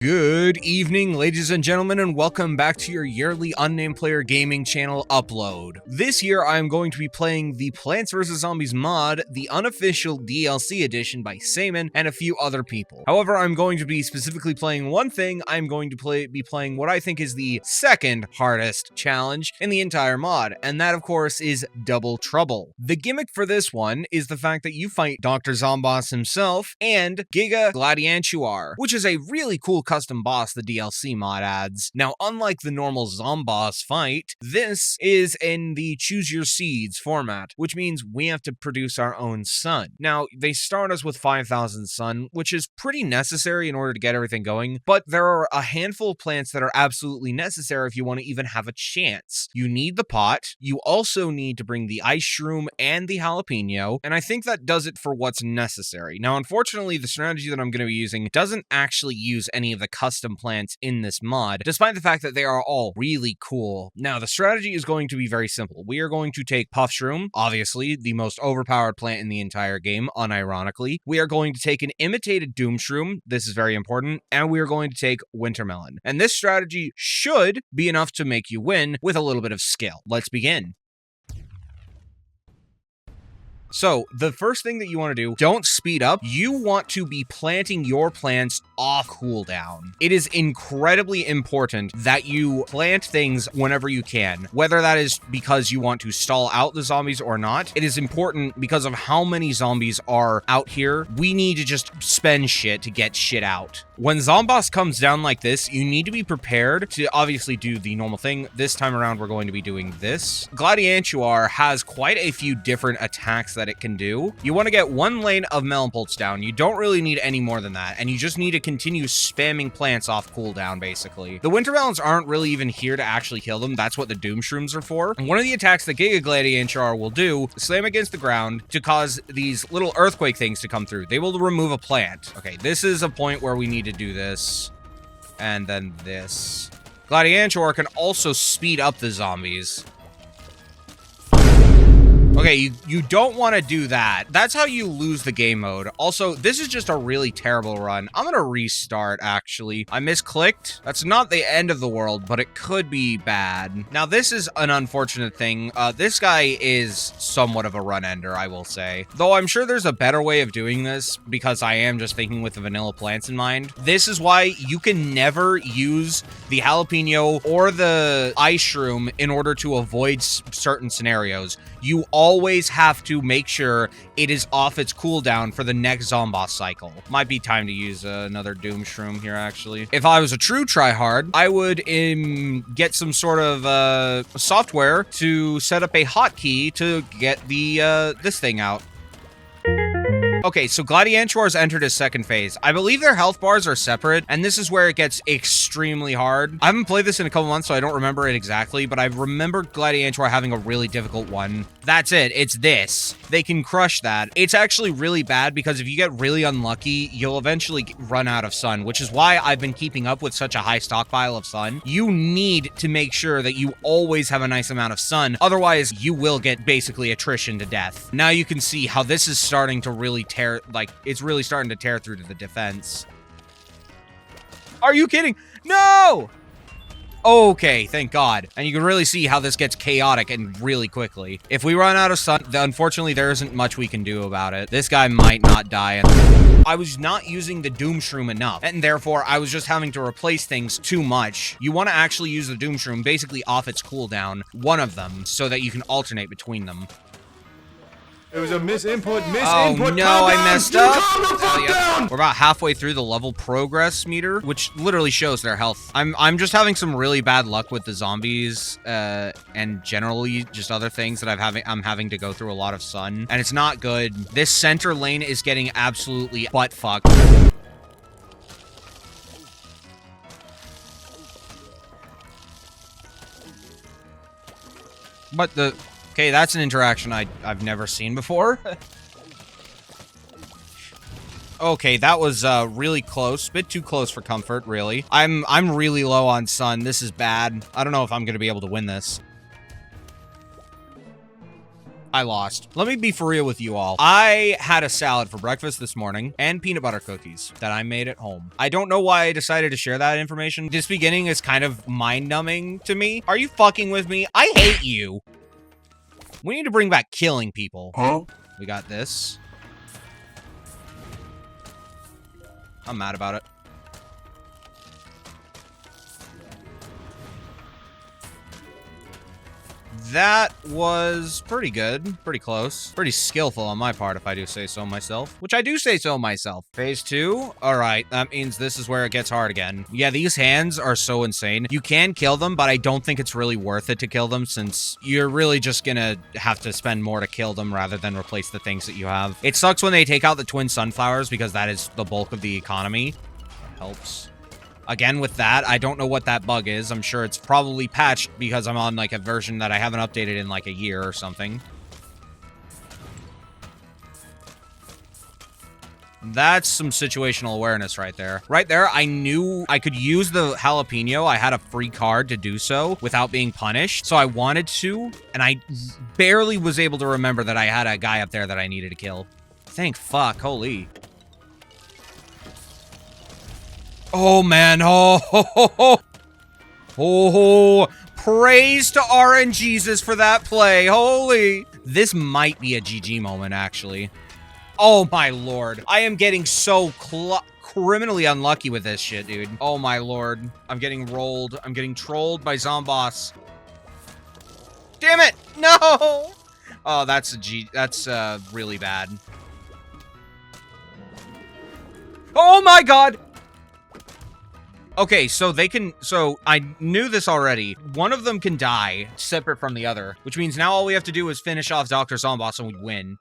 Good evening, ladies and gentlemen, and welcome back to your yearly Unnamed Player Gaming channel upload. This year, I am going to be playing the Plants vs. Zombies mod, the unofficial DLC edition by Saman and a few other people. However, I'm going to be specifically playing one thing. I'm going to be playing what I think is the second hardest challenge in the entire mod, and that, of course, is Double Trouble. The gimmick for this one is the fact that you fight Dr. Zomboss himself and Giga Gladiantuar, which is a really cool custom boss the DLC mod adds. Now, unlike the normal Zomboss fight, this is in the Choose Your Seeds format, which means we have to produce our own sun. Now, they start us with 5,000 sun, which is pretty necessary in order to get everything going, but there are a handful of plants that are absolutely necessary if you want to even have a chance. You need the pot, you also need to bring the ice shroom and the jalapeno, and I think that does it for what's necessary. Now, unfortunately, the strategy that I'm going to be using doesn't actually use any of the custom plants in this mod, despite the fact that they are all really cool. Now, the strategy is going to be very simple. We are going to take Puff Shroom, obviously the most overpowered plant in the entire game, unironically. We are going to take an imitated Doom Shroom, this is very important, and we are going to take Wintermelon. And this strategy should be enough to make you win with a little bit of skill. Let's begin. So, the first thing that you want to do, don't speed up. You want to be planting your plants off cooldown. It is incredibly important that you plant things whenever you can, whether that is because you want to stall out the zombies or not. It is important because of how many zombies are out here. We need to just spend shit to get shit out. When Zomboss comes down like this, you need to be prepared to obviously do the normal thing. This time around, we're going to be doing this. Gladiantuar has quite a few different attacks that it can do. You want to get one lane of Melon Pulse down. You don't really need any more than that, and you just need to continue spamming plants off cooldown, basically. The Wintermelons aren't really even here to actually kill them. That's what the Doom Shrooms are for. And one of the attacks that Giga Gladiantuar will do, slam against the ground to cause these little earthquake things to come through. They will remove a plant. Okay, this is a point where we need to do this, and then this. Gladiantuar can also speed up the zombies. Okay, you don't want to do that. That's how you lose the game mode. Also, this is just a really terrible run. I'm gonna restart, actually. I misclicked. That's not the end of the world, but it could be bad. Now, this is an unfortunate thing. This guy is somewhat of a run ender, I will say. Though I'm sure there's a better way of doing this, because I am just thinking with the vanilla plants in mind. This is why you can never use the jalapeno or the ice shroom in order to avoid certain scenarios. You always have to make sure it is off its cooldown for the next Zomboss cycle. Might be time to use another Doom Shroom here, actually. If I was a true tryhard, I would get some sort of software to set up a hotkey to get the this thing out. Okay, so Gladiantuar's entered his second phase. I believe their health bars are separate, and this is where it gets extremely hard. I haven't played this in a couple months, so I don't remember it exactly, but I remember Gladiantuar having a really difficult one. That's it. It's this. They can crush that. It's actually really bad because if you get really unlucky, you'll eventually run out of sun, which is why I've been keeping up with such a high stockpile of sun. You need to make sure that you always have a nice amount of sun. Otherwise, you will get basically attrition to death. Now you can see how this is starting to really tear, like, it's really starting to tear through to the defense. Are you kidding? No! Okay, thank God. And you can really see how this gets chaotic and really quickly. If we run out of sun, unfortunately, there isn't much we can do about it. This guy might not die. I was not using the Doom Shroom enough, and therefore, I was just having to replace things too much. You want to actually use the Doom Shroom basically off its cooldown, one of them, so that you can alternate between them. It was a misinput. Oh no, I messed up. We're about halfway through the level progress meter, which literally shows their health. I'm just having some really bad luck with the zombies, and generally just other things that I'm having to go through a lot of sun, and it's not good. This center lane is getting absolutely butt fucked. But okay, that's an interaction I've never seen before. Okay, that was really close. Bit too close for comfort, really. I'm really low on sun. This is bad. I don't know if I'm gonna be able to win this. I lost. Let me be for real with you all. I had a salad for breakfast this morning and peanut butter cookies that I made at home. I don't know why I decided to share that information. This beginning is kind of mind-numbing to me. Are you fucking with me? I hate you. We need to bring back killing people. Huh? We got this. I'm mad about it. That was pretty good. Pretty close. Pretty skillful on my part, if I do say so myself. Which I do say so myself. Phase 2? Alright, that means this is where it gets hard again. Yeah, these hands are so insane. You can kill them, but I don't think it's really worth it to kill them, since you're really just gonna have to spend more to kill them rather than replace the things that you have. It sucks when they take out the twin sunflowers, because that is the bulk of the economy. Helps. Again, with that, I don't know what that bug is. I'm sure it's probably patched because I'm on, like, a version that I haven't updated in, like, a year or something. That's some situational awareness right there. Right there, I knew I could use the jalapeno. I had a free card to do so without being punished, so I wanted to, and I barely was able to remember that I had a guy up there that I needed to kill. Thank fuck, holy. Oh, man. Oh, ho, ho, ho. Oh, praise to RNGesus for that play. Holy. This might be a GG moment, actually. Oh, my lord. I am getting so criminally unlucky with this shit, dude. Oh, my lord. I'm getting rolled. I'm getting trolled by Zomboss. Damn it. No. Oh, that's really bad. Oh, my god. Okay, so I knew this already. One of them can die separate from the other, which means now all we have to do is finish off Dr. Zomboss and we win.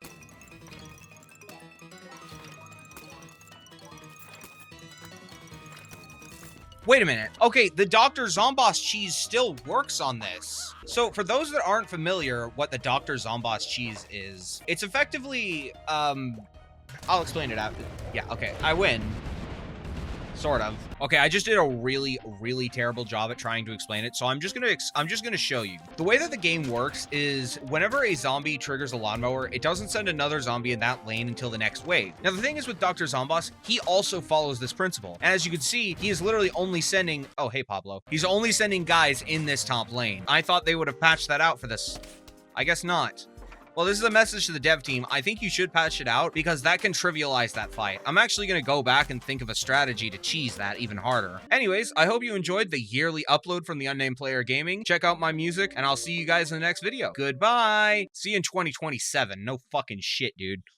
Wait a minute. Okay, the Dr. Zomboss cheese still works on this. So for those that aren't familiar what the Dr. Zomboss cheese is, it's effectively, I'll explain it after. Yeah, okay, I win. Sort of. Okay, I just did a really, really terrible job at trying to explain it, so I'm just gonna show you. The way that the game works is whenever a zombie triggers a lawnmower, it doesn't send another zombie in that lane until the next wave. Now, the thing is with Dr. Zomboss, he also follows this principle. And as you can see, he is literally only sending... Oh, hey, Pablo. He's only sending guys in this top lane. I thought they would have patched that out for this. I guess not. Well, this is a message to the dev team. I think you should patch it out because that can trivialize that fight. I'm actually going to go back and think of a strategy to cheese that even harder. Anyways, I hope you enjoyed the yearly upload from the Unnamed Player Gaming. Check out my music, and I'll see you guys in the next video. Goodbye! See you in 2027. No fucking shit, dude.